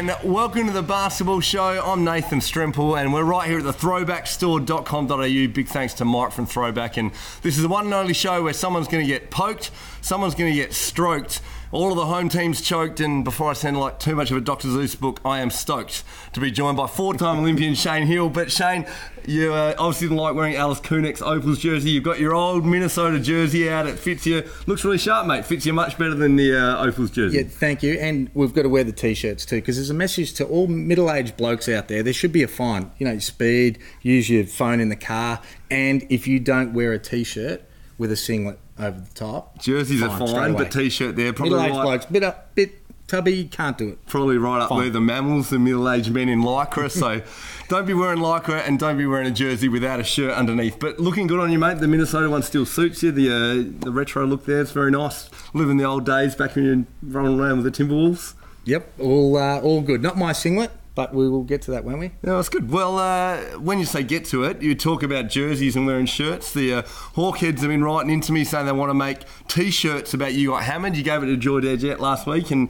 and welcome to the Basketball Show. I'm Nathan Strempel, and we're right here at the throwbackstore.com.au. Big thanks to Mike from Throwback, and this is the one and only show where someone's going to get poked, someone's going to get stroked, all of the home teams choked, and before I sound like too much of a Dr. Zeus book, I am stoked to be joined by four-time Olympian Shane Hill. But Shane, you obviously didn't like wearing Alice Kunek's Opals jersey. You've got your old Minnesota jersey out. It fits you. Looks really sharp, mate. Fits you much better than the Opals jersey. Yeah, thank you. And we've got to wear the T-shirts too, because there's a message to all middle-aged blokes out there. There should be a fine. You know, speed, use your phone in the car, and if you don't wear a T-shirt with a singlet over the top. Jerseys are fine, but T-shirt there probably middle-aged blokes, bit tubby, can't do it. Probably right up there, the mammals, the middle-aged men in lycra. So don't be wearing lycra and don't be wearing a jersey without a shirt underneath. But looking good on you, mate. The Minnesota one still suits you. The retro look there, it's very nice. Living the old days back when you're running around with the Timberwolves. Yep, all good. Not my singlet, but we will get to that, won't we? Yeah, that's good. Well, when you say get to it, you talk about jerseys and wearing shirts. The Hawkheads have been writing into me saying they want to make T-shirts about you got hammered. You gave it to Joy Jet last week, and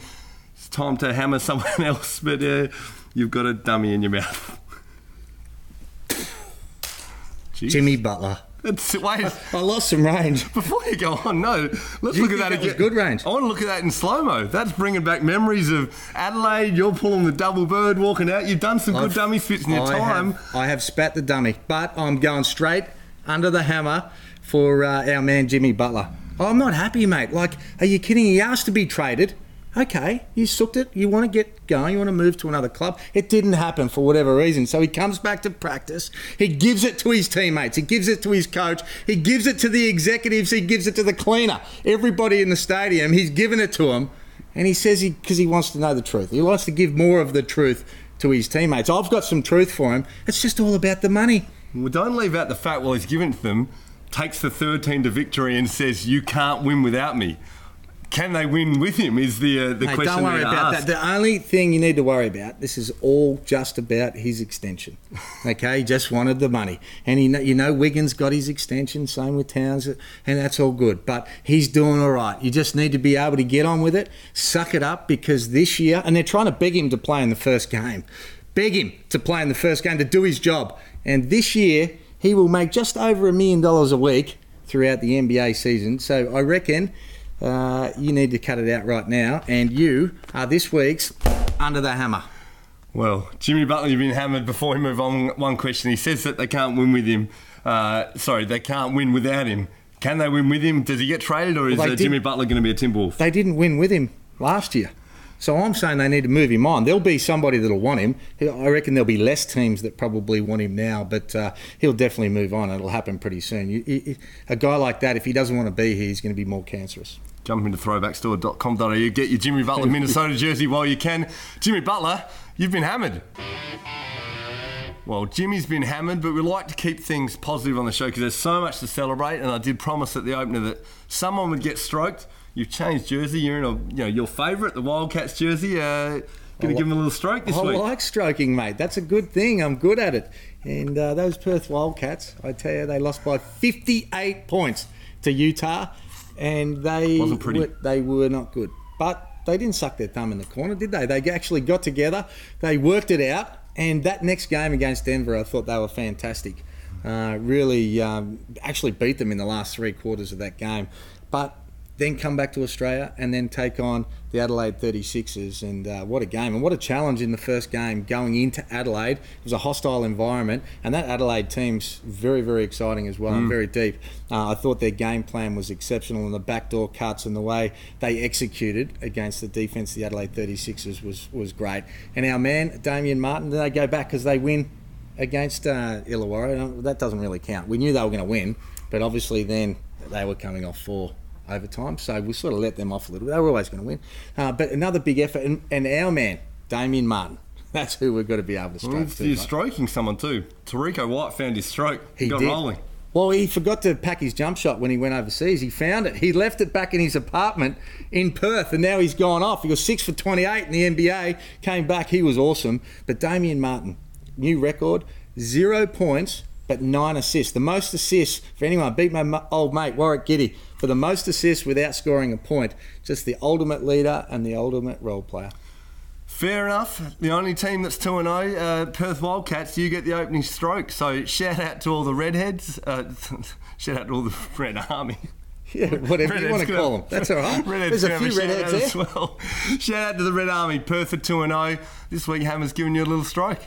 it's time to hammer someone else, but you've got a dummy in your mouth. Jeez. Jimmy Butler. Wait. I lost some range. Before you go on, no. Let's look at that again. Was good range. I want to look at that in slow-mo. That's bringing back memories of Adelaide. You're pulling the double bird, walking out. You've done some good dummy spits in your time. I have spat the dummy, but I'm going straight under the hammer for our man Jimmy Butler. I'm not happy, mate. Like, are you kidding? He asked to be traded. Okay, you sucked it. You want to get going. You want to move to another club. It didn't happen for whatever reason. So he comes back to practice. He gives it to his teammates. He gives it to his coach. He gives it to the executives. He gives it to the cleaner. Everybody in the stadium, he's given it to them. And he says because he wants to know the truth. He wants to give more of the truth to his teammates. I've got some truth for him. It's just all about the money. Well, don't leave out the fact while he's giving it to them, takes the third team to victory and says, you can't win without me. Can they win with him is the question. Don't worry about that. The only thing you need to worry about, this is all just about his extension. Okay, he just wanted the money. And you know Wiggins got his extension, same with Towns, and that's all good. But he's doing all right. You just need to be able to get on with it, suck it up, because this year, and they're trying to beg him to play in the first game. Beg him to play in the first game, to do his job. And this year, he will make just over $1 million a week throughout the NBA season. So I reckon you need to cut it out right now, and you are this week's Under the Hammer. Well, Jimmy Butler, you've been hammered. Before we move on, one question. He says that they can't win with him. They can't win without him. Can they win with him? Does he get traded, or is Jimmy Butler going to be a Timberwolf? They didn't win with him last year. So I'm saying they need to move him on. There'll be somebody that'll want him. I reckon there'll be less teams that probably want him now, but he'll definitely move on. It'll happen pretty soon. A guy like that, if he doesn't want to be here, he's going to be more cancerous. Jump into throwbackstore.com.au. Get your Jimmy Butler Minnesota jersey while you can. Jimmy Butler, you've been hammered. Well, Jimmy's been hammered, but we like to keep things positive on the show because there's so much to celebrate, and I did promise at the opener that someone would get stroked. You've changed jersey. You're in your favourite, the Wildcats jersey. Going to give him a little stroke this week. I like stroking, mate. That's a good thing. I'm good at it. And those Perth Wildcats, I tell you, they lost by 58 points to Utah, and they were not good. But they didn't suck their thumb in the corner, did they? They actually got together. They worked it out. And that next game against Denver, I thought they were fantastic. Really actually beat them in the last 3 quarters of that game. But then come back to Australia and then take on the Adelaide 36ers. And what a game. And what a challenge in the first game going into Adelaide. It was a hostile environment. And that Adelaide team's very, very exciting as well and very deep. I thought their game plan was exceptional, and the backdoor cuts and the way they executed against the defence of the Adelaide 36ers was great. And our man, Damian Martin, they go back because they win against Illawarra. That doesn't really count. We knew they were going to win, but obviously then they were coming off 4 overtime, so we sort of let them off a little bit. They were always going to win. But another big effort, and our man, Damian Martin, that's who we've got to be able to stroke to. You're stroking someone too. Tariko White found his stroke. He got rolling. Well, he forgot to pack his jump shot when he went overseas. He found it. He left it back in his apartment in Perth, and now he's gone off. He was 6 for 28 in the NBA, came back. He was awesome. But Damian Martin, new record, 0 points, but 9 assists. The most assists for anyone. Beat my old mate, Warwick Giddy, for the most assists without scoring a point. Just the ultimate leader and the ultimate role player. Fair enough. The only team that's 2-0, Perth Wildcats, you get the opening stroke. So shout out to all the redheads. Shout out to all the Red Army. Yeah, whatever Redheads you want to call them. That's all right. Redheads, there's a few redheads there. As well. Shout out to the Red Army. Perth are 2-0. This week Hammer's giving you a little stroke.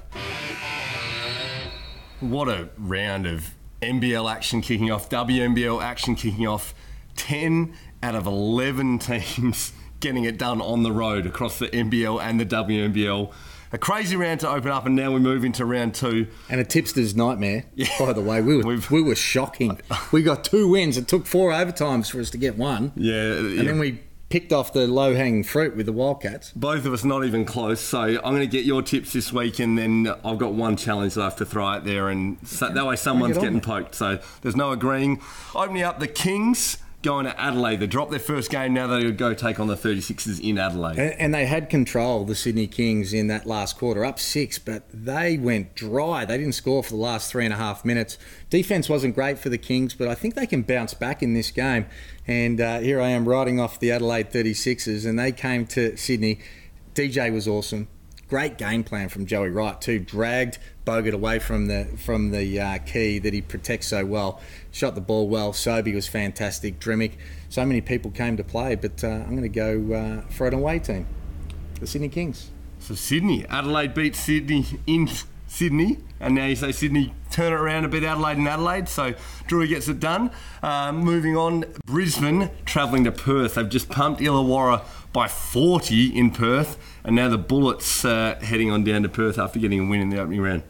What a round of NBL action kicking off, WNBL action kicking off. 10 out of 11 teams getting it done on the road across the NBL and the WNBL. A crazy round to open up, and now we move into round 2. And a tipster's nightmare, by the way. We were shocking. We got 2 wins. It took 4 overtimes for us to get 1. And then we picked off the low-hanging fruit with the Wildcats. Both of us not even close. So I'm going to get your tips this week, and then I've got one challenge that I have to throw out there, and so, that way someone's getting poked. So there's no agreeing. Opening up the Kings, going to Adelaide. They dropped their first game. Now they go take on the 36ers in Adelaide. And they had control, the Sydney Kings, in that last quarter, up 6, but they went dry. They didn't score for the last 3.5 minutes. Defence wasn't great for the Kings, but I think they can bounce back in this game. And here I am riding off the Adelaide 36ers, and they came to Sydney. DJ was awesome. Great game plan from Joey Wright too. Dragged Bogut away from the key that he protects so well. Shot the ball well. Sobey was fantastic. Dremick. So many people came to play, but I'm going to go for an away team, the Sydney Kings. So Sydney, Adelaide beats Sydney in Sydney, and now you say Sydney turn it around a bit, Adelaide and Adelaide. So Drury gets it done. Moving on, Brisbane travelling to Perth. They've just pumped Illawarra by 40 in Perth, and now the Bullets heading on down to Perth after getting a win in the opening round.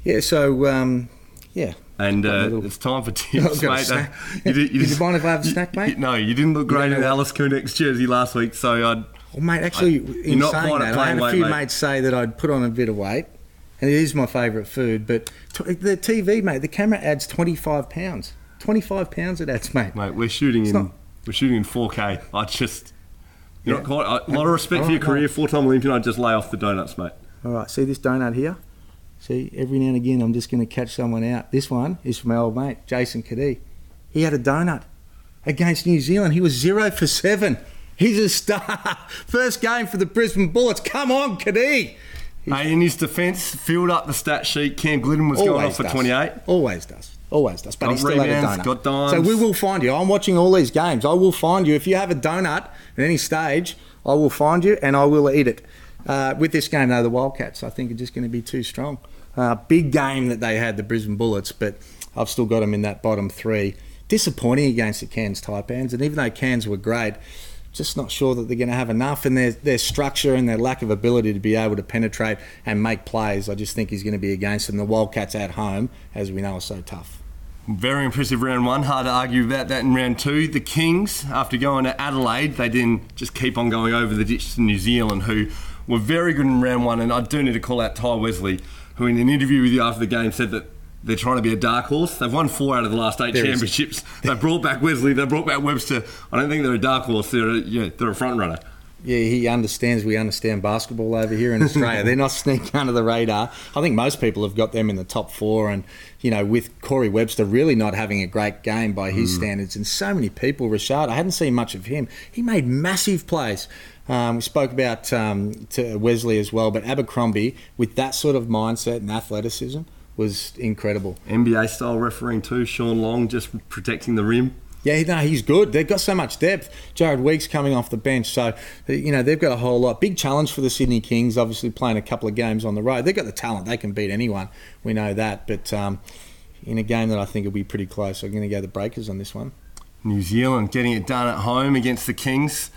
Yeah, so, yeah. And it's time for tips, mate. Did you mind if I have a snack, mate? No, you didn't look great in Alice Kunek's jersey last week, so I'd... Well, mate, actually, in saying that, I had a few mates say that I'd put on a bit of weight, and it is my favourite food, but the TV, mate, the camera adds 25 pounds. 25 pounds it adds, mate. Mate, we're shooting in 4K. I just... You're not quite... A lot of respect for your career, 4-time Olympian. I'd just lay off the donuts, mate. All right, see this donut here? See, every now and again, I'm just going to catch someone out. This one is from our old mate, Jason Cadee. He had a donut against New Zealand. He was 0 for 7. He's a star. First game for the Brisbane Bullets. Come on, Cadee. Hey, in his defence, filled up the stat sheet. Cam Glidden was going off for 28. Always does. But he still had a donut. Got dimes. So we will find you. I'm watching all these games. I will find you. If you have a donut at any stage, I will find you and I will eat it. With this game, though, the Wildcats, I think, are just going to be too strong. Big game that they had, the Brisbane Bullets, but I've still got them in that bottom 3. Disappointing against the Cairns Taipans, and even though Cairns were great, just not sure that they're going to have enough, and their structure and their lack of ability to be able to penetrate and make plays, I just think is going to be against them. The Wildcats at home, as we know, are so tough. Very impressive round 1. Hard to argue about that in round 2. The Kings, after going to Adelaide, they didn't just keep on going over the ditch to New Zealand, who were very good in round 1, and I do need to call out Ty Wesley, who in an interview with you after the game said that they're trying to be a dark horse. They've won 4 out of the last 8 championships. They brought back Wesley. They brought back Webster. I don't think they're a dark horse. They're a front runner. Yeah, he understands. We understand basketball over here in Australia. They're not sneaking under the radar. I think most people have got them in the top 4, and with Corey Webster really not having a great game by his standards, and so many people. Rashad, I hadn't seen much of him. He made massive plays. We spoke about to Wesley as well, but Abercrombie, with that sort of mindset and athleticism, was incredible. NBA style refereeing too. Sean Long just protecting the rim. Yeah, no, he's good. They've got so much depth. Jared Weeks coming off the bench, so they've got a whole lot. Big challenge for the Sydney Kings. Obviously, playing a couple of games on the road. They've got the talent. They can beat anyone. We know that. But in a game that I think will be pretty close, I'm going to go the Breakers on this one. New Zealand getting it done at home against the Kings.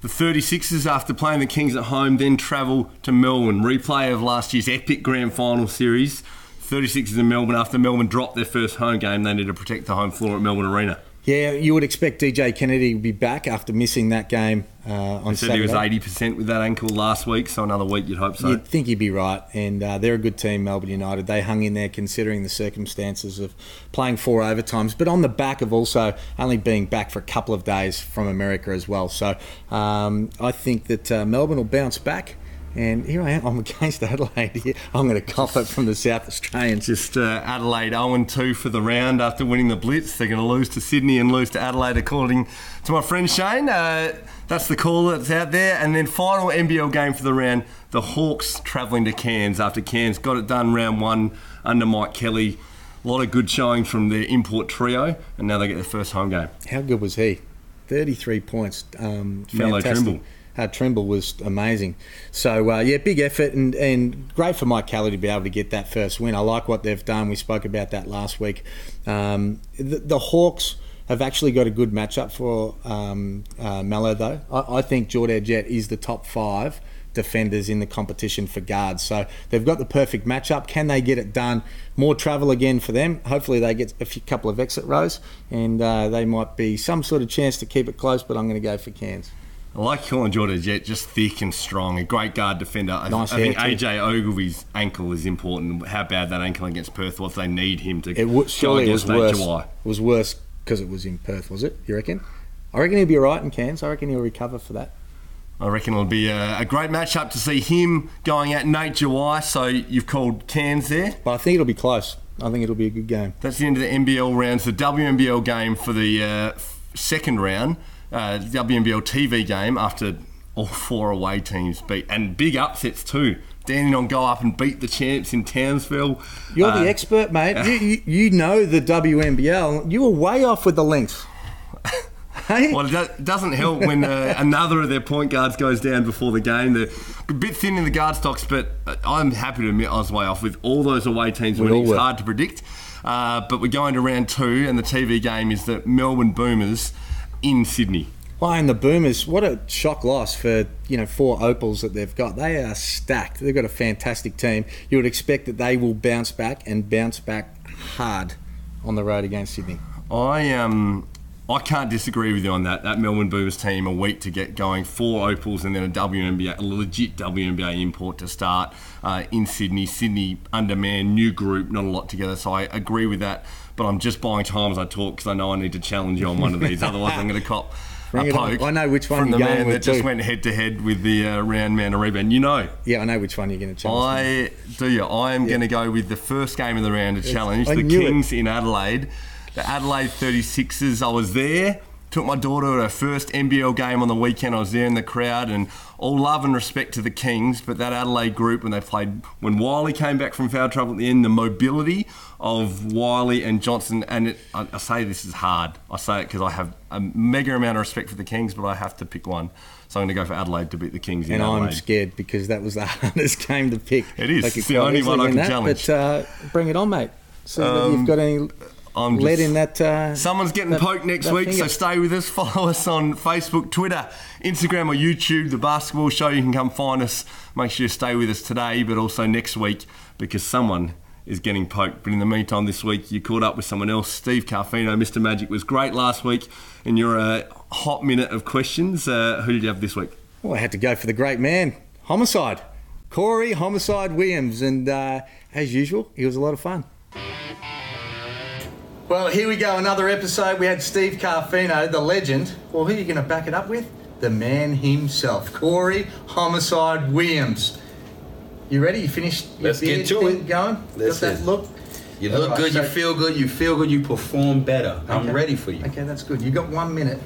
The 36ers, after playing the Kings at home, then travel to Melbourne. Replay of last year's epic grand final series. 36ers in Melbourne. After Melbourne dropped their first home game, they need to protect the home floor at Melbourne Arena. Yeah, you would expect DJ Kennedy to be back after missing that game on Saturday. He said he was 80% with that ankle last week, so another week you'd hope so. You'd think he'd be right, and they're a good team, Melbourne United. They hung in there considering the circumstances of playing 4 overtimes, but on the back of also only being back for a couple of days from America as well. So I think that Melbourne will bounce back, And here I am, I'm against Adelaide here. I'm going to cop it from the South Australians. Just Adelaide 0-2 for the round after winning the Blitz. They're going to lose to Sydney and lose to Adelaide, according to my friend Shane. That's the call that's out there. And then final NBL game for the round, the Hawks travelling to Cairns after Cairns got it done round 1 under Mike Kelly. A lot of good showings from their import trio, and now they get their first home game. How good was he? 33 points. Mellow Trimble. Trimble was amazing. So, big effort and great for Mike Kelly to be able to get that first win. I like what they've done. We spoke about that last week. The Hawks have actually got a good matchup for Mello, though. I think Jordan Jett is the top 5 defenders in the competition for guards. So they've got the perfect matchup. Can they get it done? More travel again for them. Hopefully they get a couple of exit rows, and they might be some sort of chance to keep it close, but I'm going to go for Cairns. I like calling Jordan Jett, just thick and strong, a great guard defender. Nice I think AJ Ogilvy's ankle is important. How bad that ankle against Perth was, they need him to surely go against worse. July. It was worse because it was in Perth, was it? You reckon? I reckon he'll be all right in Cairns. I reckon he'll recover for that. I reckon it'll be a great matchup to see him going at Nate Jawai. So you've called Cairns there. But I think it'll be close. I think it'll be a good game. That's the end of the NBL rounds. The WNBL game for the second round, WNBL TV game after all 4 away teams beat, and big upsets too. Dandenong go up and beat the champs in Townsville. You're the expert, mate. You know the WNBL. You were way off with the links. Hey? Well, it doesn't help when another of their point guards goes down before the game. They're a bit thin in the guard stocks, but I'm happy to admit I was way off with all those away teams winning. It's hard to predict. But we're going to round 2, and the TV game is the Melbourne Boomers in Sydney. Well, and the Boomers, what a shock loss for 4 opals that they've got. They are stacked. They've got a fantastic team. You would expect that they will bounce back and bounce back hard on the road against Sydney. I can't disagree with you on that. That Melbourne Boomers team, a week to get going, 4 opals and then a legit WNBA import to start in Sydney. Sydney undermanned, new group, not a lot together. So I agree with that. But I'm just buying time as I talk because I know I need to challenge you on one of these. Otherwise, I'm going to cop a poke. I know which one from you're the going man with that just went head to head with the round man of rebound. You know. Yeah, I know which one you're going to challenge. I am going to go with the first game of the round to challenge the Kings in Adelaide. The Adelaide 36ers, I was there, took my daughter to her first NBL game on the weekend. I was there in the crowd, and all love and respect to the Kings, but that Adelaide group, when Wiley came back from foul trouble at the end, the mobility of Wiley and Johnson, and I say this is hard. I say it because I have a mega amount of respect for the Kings, but I have to pick one. So I'm going to go for Adelaide to beat the Kings in Adelaide. And I'm scared because that was the hardest game to pick. It is. It's the only one I can challenge. But bring it on, mate. See if you've got any... lead in that. Someone's getting poked next week, so stay with us. Follow us on Facebook, Twitter, Instagram, or YouTube. The Basketball Show. You can come find us. Make sure you stay with us today, but also next week because someone is getting poked. But in the meantime, this week you caught up with someone else. Steve Carfino, Mr. Magic, was great last week, and you're a hot minute of questions. Who did you have this week? Well, I had to go for the great man, Homicide, Corey Homicide Williams, and as usual, he was a lot of fun. Well, here we go, another episode. We had Steve Carfino, the legend. Well, who are you going to back it up with? The man himself, Corey Homicide Williams. You ready? You finished your beard thing going? Got that look? You look good, you feel good, you perform better. Okay. I'm ready for you. Okay, that's good. You got 1 minute.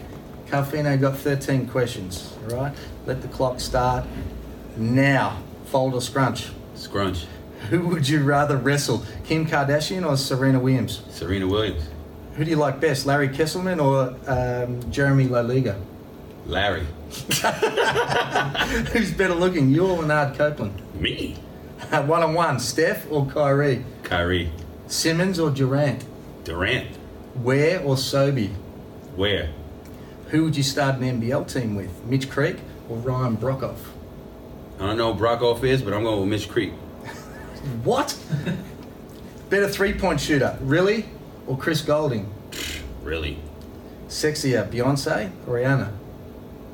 Carfino got 13 questions, all right? Let the clock start now. Fold or scrunch? Scrunch. Who would you rather wrestle, Kim Kardashian or Serena Williams? Serena Williams. Who do you like best, Larry Kesselman or Jeremy Laliga? Larry. Who's better looking, you or Leonard Copeland? Me. One-on-one, Steph or Kyrie? Kyrie. Simmons or Durant? Durant. Ware or Sobey? Ware. Who would you start an NBL team with, Mitch Creek or Ryan Brockhoff? I don't know who Brockhoff is, but I'm going with Mitch Creek. What? Better three-point shooter, really, or Chris Golding? Really. Sexier, Beyonce or Rihanna?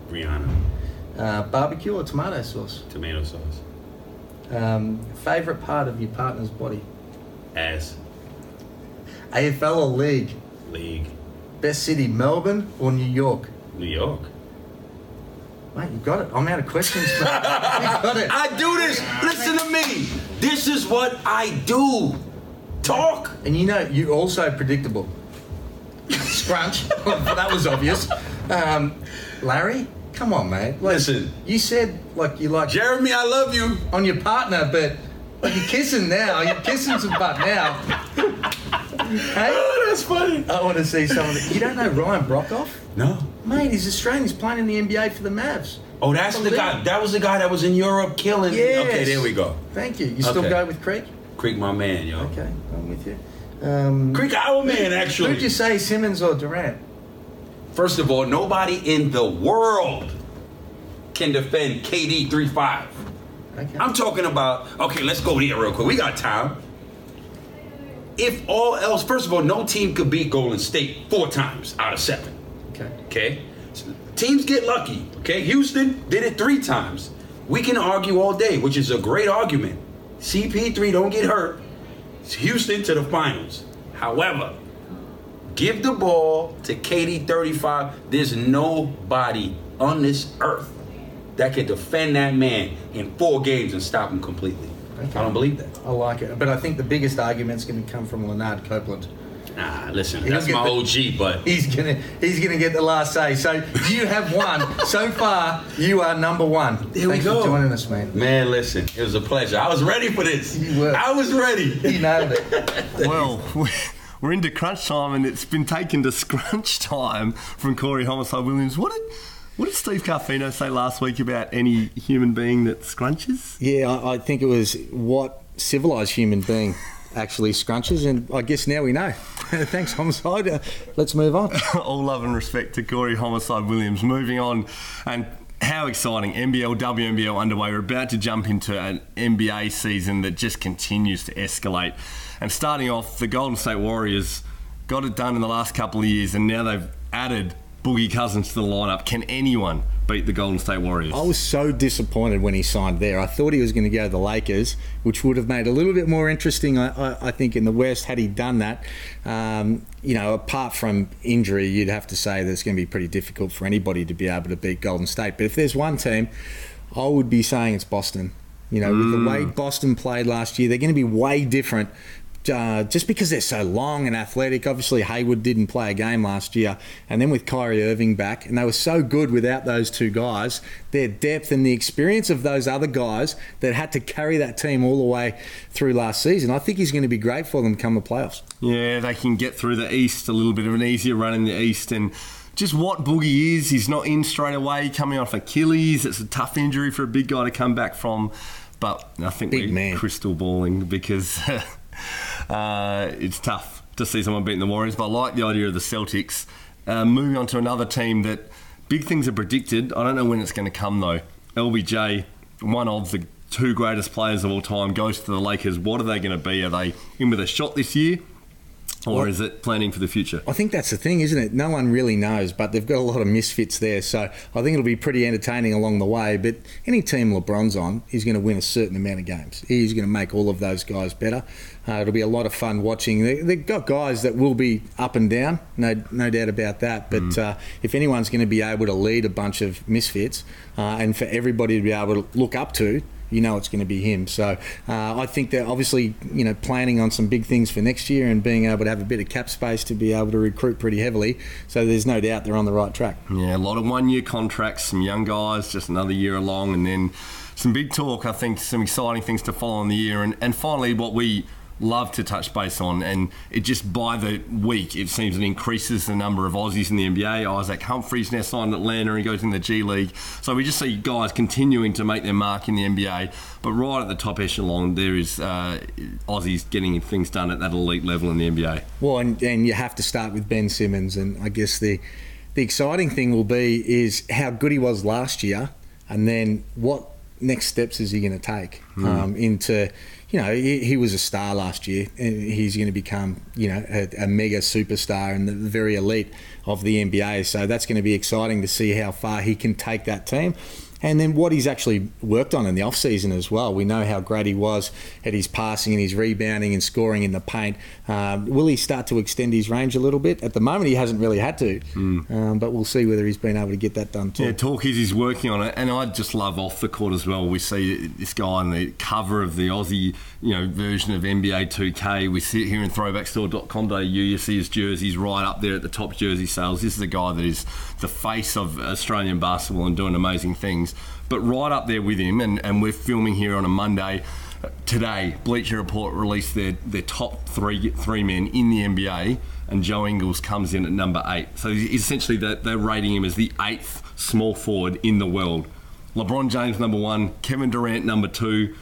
Rihanna. Barbecue or tomato sauce? Tomato sauce. Favourite part of your partner's body? Ass. AFL or League? League. Best city, Melbourne or New York? New York. Mate, you got it. I'm out of questions. You got it. I do this. Listen to me. This is what I do. Talk. And you know, you're also predictable. Scrunch. Well, that was obvious. Larry, come on, mate. Listen. You said you like Jeremy, I love you. on your partner, but you're kissing now. You're kissing some butt now. Hey? Oh, that's funny. I want to see some of it. You don't know Ryan Brockhoff? No. Mate, he's Australian. He's playing in the NBA for the Mavs. Oh, that's the guy. That was the guy that was in Europe killing. Yes. Okay, there we go. Thank you. You still go with Creek? Creek, my man, yo. Okay, I'm with you. Creek, our man, actually. Who'd you say, Simmons or Durant? First of all, nobody in the world can defend KD 3-5. Okay. I'm talking about, okay, let's go here real quick. We got time. If all else, first of all, no team could beat Golden State 4 times out of 7. Okay? So teams get lucky. Okay? Houston did it 3 times. We can argue all day, which is a great argument. CP3 don't get hurt. It's Houston to the finals. However, give the ball to KD 35. There's nobody on this earth that can defend that man in 4 games and stop him completely. Okay. I don't believe that. I like it. But I think the biggest argument's going to come from Leonard Copeland. Nah, listen, that's my OG, but he's gonna get the last say. So you have won. So far, you are number 1. There we go. Thanks for joining us, man. Man, listen, it was a pleasure. I was ready for this. You were. I was ready. You nailed it. Well, we're into crunch time, and it's been taken to scrunch time from Corey Homicide Williams. What did Steve Carfino say last week about any human being that scrunches? Yeah, I think it was what civilised human being actually scrunches, and I guess now we know. Thanks, Homicide. Let's move on. All love and respect to Corey Homicide Williams. Moving on, and how exciting. NBL, WNBL underway. We're about to jump into an NBA season that just continues to escalate. And starting off, the Golden State Warriors got it done in the last couple of years, and now they've added Boogie Cousins to the lineup. Can anyone beat the Golden State Warriors? I was so disappointed when he signed there. I thought he was going to go to the Lakers, which would have made it a little bit more interesting, I think, in the West had he done that. You know, apart from injury, you'd have to say that it's going to be pretty difficult for anybody to be able to beat Golden State. But if there's one team, I would be saying it's Boston. You know, with the way Boston played last year, they're going to be way different. Just because they're so long and athletic. Obviously Hayward didn't play a game last year, and then with Kyrie Irving back, and they were so good without those 2 guys, their depth and the experience of those other guys that had to carry that team all the way through last season, I think he's going to be great for them come the playoffs. Yeah, they can get through the East, a little bit of an easier run in the East, and just what Boogie is, he's not in straight away, coming off Achilles. It's a tough injury for a big guy to come back from, but I think we're crystal balling because it's tough to see someone beating the Warriors, but I like the idea of the Celtics. Moving on to another team that big things are predicted. I don't know when it's going to come though. LBJ, one of the 2 greatest players of all time, goes to the Lakers. What are they going to be? Are they in with a shot this year? Or is it planning for the future? I think that's the thing, isn't it? No one really knows, but they've got a lot of misfits there. So I think it'll be pretty entertaining along the way. But any team LeBron's on is going to win a certain amount of games. He's going to make all of those guys better. It'll be a lot of fun watching. They've got guys that will be up and down, no doubt about that. But if anyone's going to be able to lead a bunch of misfits and for everybody to be able to look up to, you know it's going to be him. So I think they're obviously, you know, planning on some big things for next year and being able to have a bit of cap space to be able to recruit pretty heavily. So there's no doubt they're on the right track. Yeah, a lot of 1-year contracts, some young guys, just another year along, and then some big talk. I think some exciting things to follow in the year. And finally, what we love to touch base on, and it just by the week it seems it increases the number of Aussies in the NBA. Isaac Humphries now signed at Atlanta and goes in the G League, so we just see guys continuing to make their mark in the NBA, but right at the top echelon there is Aussies getting things done at that elite level in the NBA. Well, and you have to start with Ben Simmons, and I guess the exciting thing will be is how good he was last year, and then what next steps is he going to take into, you know, he was a star last year, and he's going to become, you know, a mega superstar and the very elite of the NBA. So that's going to be exciting to see how far he can take that team. And then what he's actually worked on in the off-season as well. We know how great he was at his passing and his rebounding and scoring in the paint. Will he start to extend his range a little bit? At the moment, he hasn't really had to, but we'll see whether he's been able to get that done too. Yeah, talk is he's working on it, and I just love off the court as well. We see this guy on the cover of the Aussie, version of NBA 2K. We see it here in throwbackstore.com.au. You see his jerseys right up there at the top jersey sales. This is a guy that is the face of Australian basketball and doing amazing things. But right up there with him, and we're filming here on a Monday. Today, Bleacher Report released their top three men in the NBA, and Joe Ingles comes in at number 8. So essentially, they're rating him as the 8th small forward in the world. LeBron James number 1, Kevin Durant number 2.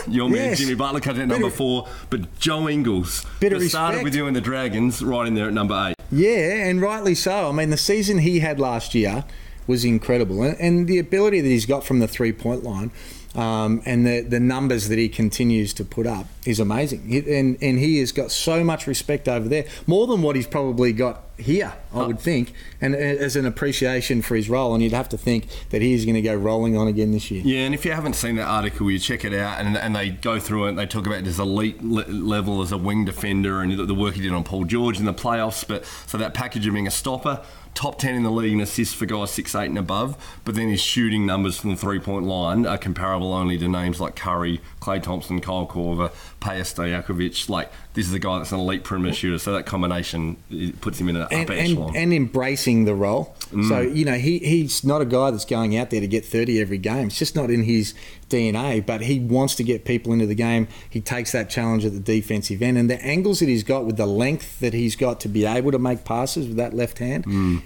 Your man Jimmy Butler comes in at number 4, but Joe Ingles started with you in the Dragons, right in there at number 8. Yeah, and rightly so. I mean, the season he had last year was incredible, and the ability that he's got from the three-point line, and the numbers that he continues to put up is amazing. And he has got so much respect over there, more than what he's probably got here, I would think, and as an appreciation for his role. And you'd have to think that he's going to go rolling on again this year. Yeah, and if you haven't seen that article, you check it out, and they go through it, and they talk about his elite level as a wing defender and the work he did on Paul George in the playoffs. But so that package of being a stopper, top 10 in the league in assists for guys 6'8" and above, but then his shooting numbers from the three-point line are comparable only to names like Curry, Klay Thompson, Kyle Korver, Peja Stojakovic. Like, this is a guy that's an elite perimeter shooter, so that combination puts him in an upper echelon. And embracing the role. So, he's not a guy that's going out there to get 30 every game. It's just not in his DNA, but he wants to get people into the game. He takes that challenge at the defensive end, and the angles that he's got with the length that he's got to be able to make passes with that left hand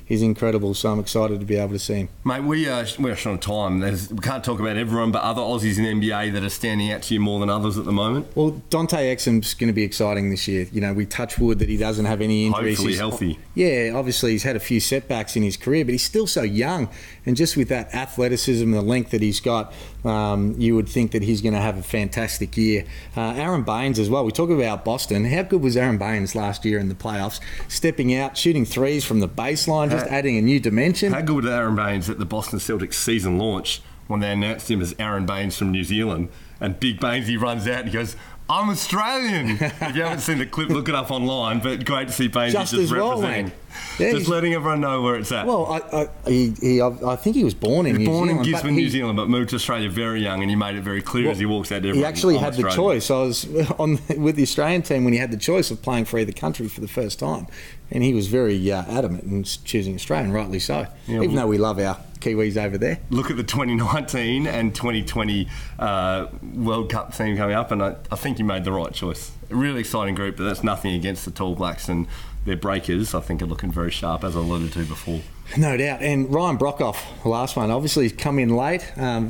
is incredible. So I'm excited to be able to see him. Mate, we're short on time. We can't talk about everyone, but other Aussies in the NBA that are standing out to you more than others at the moment? Well, Dante Exum's going to be exciting this year. We touch wood that he doesn't have any injuries. Hopefully healthy. Yeah, obviously he's had a few setbacks in his career, but he's still so young. And just with that athleticism and the length that he's got, you would think that he's going to have a fantastic year. Aaron Baines as well. We talk about Boston. How good was Aaron Baines last year in the playoffs? Stepping out, shooting threes from the baseline, just adding a new dimension. How good was Aaron Baines at the Boston Celtics season launch when they announced him as Aaron Baines from New Zealand? And Big Baines, he runs out and he goes, "I'm Australian." If you haven't seen the clip, look it up online. But great to see Baines just representing. Yeah, just letting everyone know where it's at. Well, I think he was born in New Zealand. Born in Gisborne, New Zealand, but moved to Australia very young, and he made it very clear as he walks out there. He actually had the choice. I was with the Australian team when he had the choice of playing for either country for the first time, and he was very adamant in choosing Australian, rightly so. Yeah, even though we love our Kiwis over there. Look at the 2019 and 2020 World Cup team coming up, and I think he made the right choice. A really exciting group, but that's nothing against the Tall Blacks, and their breakers, I think, are looking very sharp, as I alluded to before. No doubt. And Ryan Broekhoff, the last one, obviously he's come in late.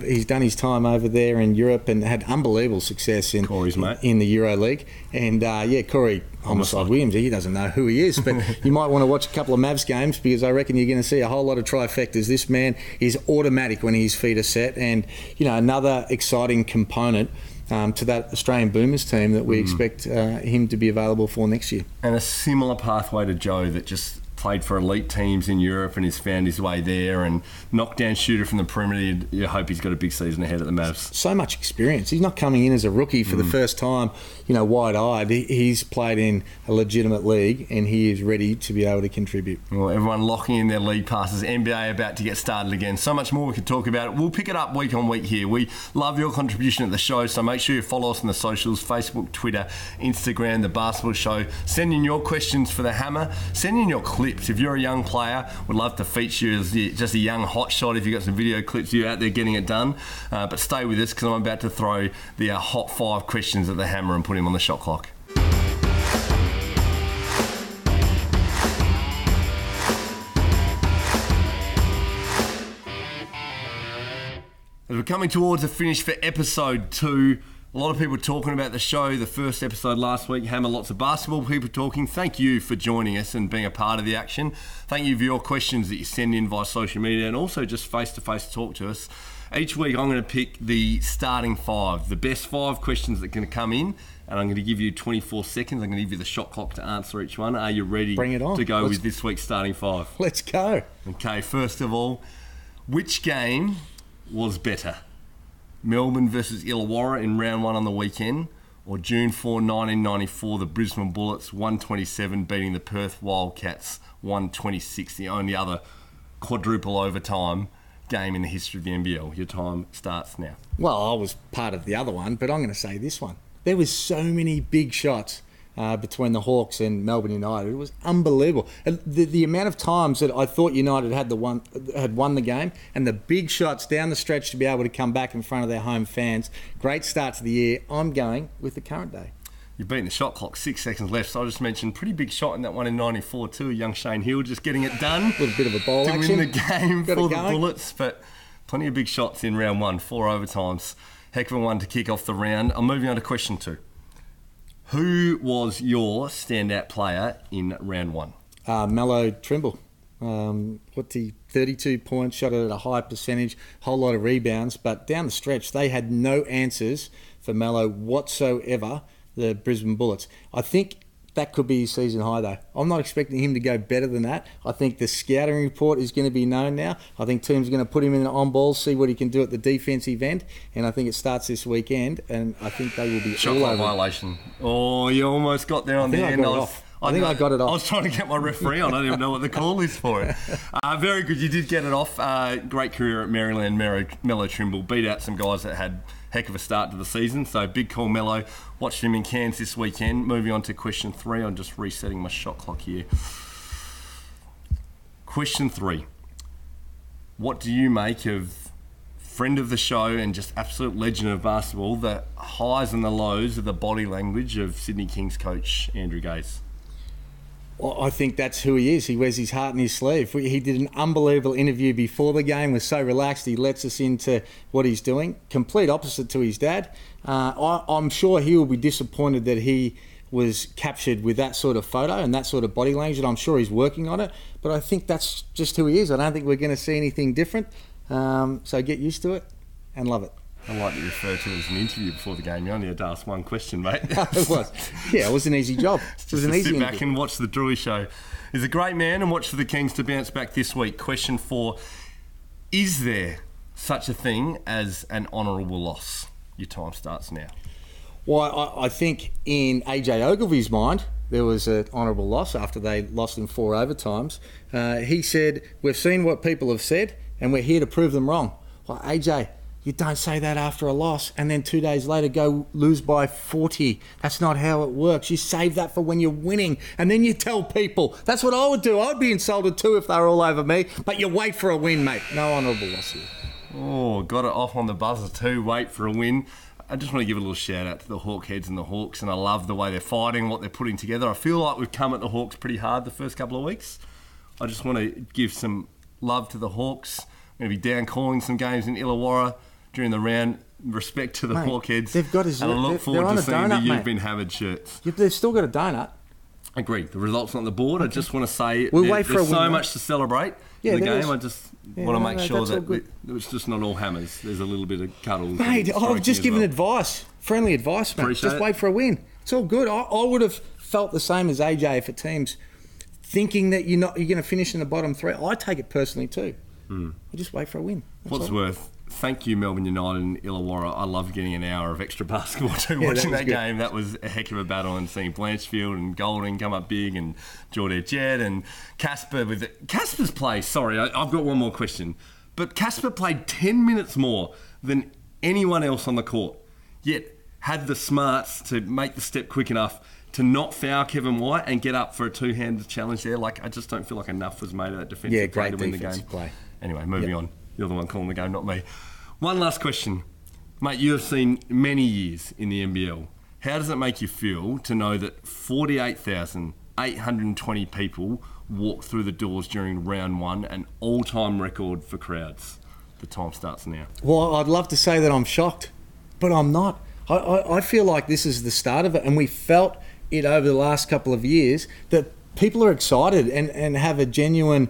He's done his time over there in Europe and had unbelievable success in the Euro League. And Corey Homicide Williams, he doesn't know who he is, but you might want to watch a couple of Mavs games, because I reckon you're going to see a whole lot of trifectas. This man is automatic when his feet are set, and another exciting component to that Australian Boomers team that we expect him to be available for next year. And a similar pathway to Joe, that just played for elite teams in Europe and has found his way there, and knockdown shooter from the perimeter. You hope he's got a big season ahead at the Mavs. So much experience. He's not coming in as a rookie for the first time, wide-eyed. He's played in a legitimate league, and he is ready to be able to contribute. Well, everyone locking in their league passes. NBA about to get started again. So much more we could talk about. We'll pick it up week on week here. We love your contribution at the show, so make sure you follow us on the socials, Facebook, Twitter, Instagram, The Basketball Show. Send in your questions for the Hammer. Send in your clips. If you're a young player, we'd love to feature you as just a young hotshot. If you've got some video clips, you're out there getting it done. But stay with us, because I'm about to throw the hot 5 questions at the Hammer and put him on the shot clock. As we're coming towards a finish for episode 2, a lot of people talking about the show. The first episode last week, Hammer, lots of basketball people talking. Thank you for joining us and being a part of the action. Thank you for your questions that you send in via social media, and also just face-to-face talk to us. Each week I'm going to pick the starting 5, the best 5 questions that are going to come in, and I'm going to give you 24 seconds. I'm going to give you the shot clock to answer each one. Are you ready to go with this week's starting 5? Let's go. Okay, first of all, which game was better? Melbourne versus Illawarra in round 1 on the weekend, or June 4, 1994, the Brisbane Bullets 127 beating the Perth Wildcats 126, the only other quadruple overtime game in the history of the NBL. Your time starts now. Well, I was part of the other one, but I'm going to say this one. There was so many big shots between the Hawks and Melbourne United. It was unbelievable. And the amount of times that I thought United had won the game, and the big shots down the stretch to be able to come back in front of their home fans. Great start to the year. I'm going with the current day. You've beaten the shot clock, 6 seconds left. So I just mentioned pretty big shot in that one in 94 too. Young Shane Hill just getting it done. A little bit of a bowl to action. win the game for the Bullets. But plenty of big shots in round 1, 4 overtimes. Heck of a one to kick off the round. I'm moving on to question 2. Who was your standout player in round 1? Mello Trimble. 32 points, shot it at a high percentage, whole lot of rebounds. But down the stretch, they had no answers for Mello whatsoever, the Brisbane Bullets. I think that could be his season high, though. I'm not expecting him to go better than that. I think the scouting report is going to be known now. I think teams are going to put him in on ball, see what he can do at the defensive end, and I think it starts this weekend, and I think they will be shot all clock over. Violation. Oh, you almost got there on the end. I think I got it off. I was trying to get my referee on. I don't even know what the call is for it. Very good. You did get it off. Great career at Maryland. Mello Trimble beat out some guys that had heck of a start to the season. So big call, Mello. Watched him in Cairns this weekend. Moving on to question 3. I'm just resetting my shot clock here. Question 3. What do you make of friend of the show and just absolute legend of basketball, the highs and the lows of the body language of Sydney Kings coach Andrew Gaze? Well, I think that's who he is. He wears his heart in his sleeve. He did an unbelievable interview before the game, was so relaxed. He lets us into what he's doing. Complete opposite to his dad. I'm sure he will be disappointed that he was captured with that sort of photo and that sort of body language, and I'm sure he's working on it. But I think that's just who he is. I don't think we're going to see anything different. So get used to it and love it. I like that you referred to it as an interview before the game. You only had to ask one question, mate. It was. Yeah, it was an easy job. It was an easy sit back and watch the Drewy show. He's a great man, and watch for the Kings to bounce back this week. Question 4. Is there such a thing as an honourable loss? Your time starts now. Well, I think in AJ Ogilvy's mind, there was an honourable loss after they lost in 4 overtimes. He said, we've seen what people have said, and we're here to prove them wrong. Well, AJ, you don't say that after a loss and then 2 days later go lose by 40. That's not how it works. You save that for when you're winning, and then you tell people. That's what I would do. I'd be insulted too if they were all over me, but you wait for a win, mate. No honourable loss here. Oh, got it off on the buzzer too. Wait for a win. I just want to give a little shout out to the Hawkheads and the Hawks, and I love the way they're fighting, what they're putting together. I feel like we've come at the Hawks pretty hard the first couple of weeks. I just want to give some love to the Hawks. I'm going to be down calling some games in Illawarra during the round. Respect to the Hawkheads. They've got and I look forward to seeing the You've Been Hammered shirts. They've still got a donut. Agreed. The results on the board. Okay. I just want to say there's so much to celebrate in the game. I just want to make sure that it's just not all hammers. There's a little bit of cuddles. Mate, I've just given advice. Friendly advice, mate. Just wait for a win. It's all good. I would have felt the same as AJ for teams thinking that you're going to finish in the bottom 3. I take it personally too. I just wait for a win. What's worth? Thank you, Melbourne United and Illawarra. I love getting an hour of extra basketball too. Watching that game, that was a heck of a battle, and seeing Blanchfield and Golding come up big, and Jordan Jed and Casper with it. Casper's play. Sorry, I've got one more question. But Casper played 10 minutes more than anyone else on the court, yet had the smarts to make the step quick enough to not foul Kevin White and get up for a two-handed challenge there. Like, I just don't feel like enough was made of that defensive play to win the game. Play. Anyway, moving on. You're the one calling the game, not me. One last question. Mate, you have seen many years in the NBL. How does it make you feel to know that 48,820 people walked through the doors during round 1, an all-time record for crowds? The time starts now. Well, I'd love to say that I'm shocked, but I'm not. I feel like this is the start of it, and we felt it over the last couple of years that people are excited and have a genuine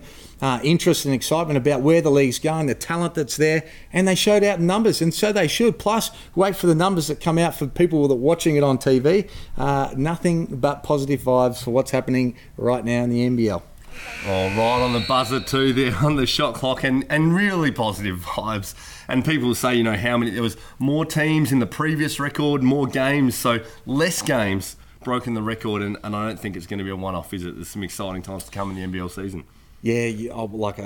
interest and excitement about where the league's going, the talent that's there, and they showed out in numbers, and so they should. Plus, wait for the numbers that come out for people that are watching it on TV. Nothing but positive vibes for what's happening right now in the NBL. Oh, right on the buzzer too there on the shot clock, and really positive vibes. And people say, you know, how many, there was more teams in the previous record, more games, so less games broken the record, and I don't think it's going to be a one-off, is it? There's some exciting times to come in the NBL season. Yeah, like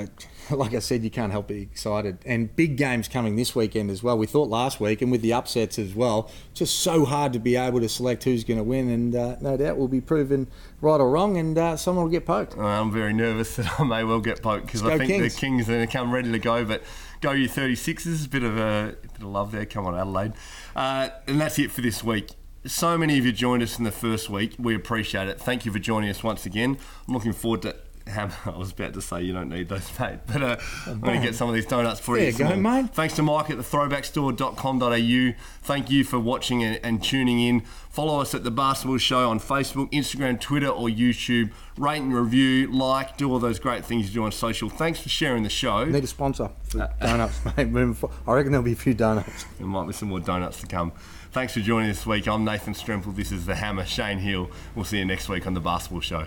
I said, you can't help but be excited. And big games coming this weekend as well. We thought last week, and with the upsets as well, just so hard to be able to select who's going to win. And no doubt we'll be proven right or wrong, and someone will get poked. I'm very nervous that I may well get poked, because I think Kings. The Kings are going to come ready to go. But go you 36ers, a bit of love there. Come on, Adelaide. And that's it for this week. So many of you joined us in the first week. We appreciate it. Thank you for joining us once again. I'm looking forward to... I was about to say you don't need those, mate, but I'm going to get some of these donuts for you. There you go, mate. Thanks to Mike at the throwbackstore.com.au. Thank you for watching and tuning in. Follow us at The Basketball Show on Facebook, Instagram, Twitter or YouTube. Rate and review, like, do all those great things you do on social. Thanks for sharing the show. Need a sponsor for donuts, mate. Moving forward. I reckon there'll be a few donuts. There might be some more donuts to come. Thanks for joining this week. I'm Nathan Strempel. This is The Hammer, Shane Hill. We'll see you next week on The Basketball Show.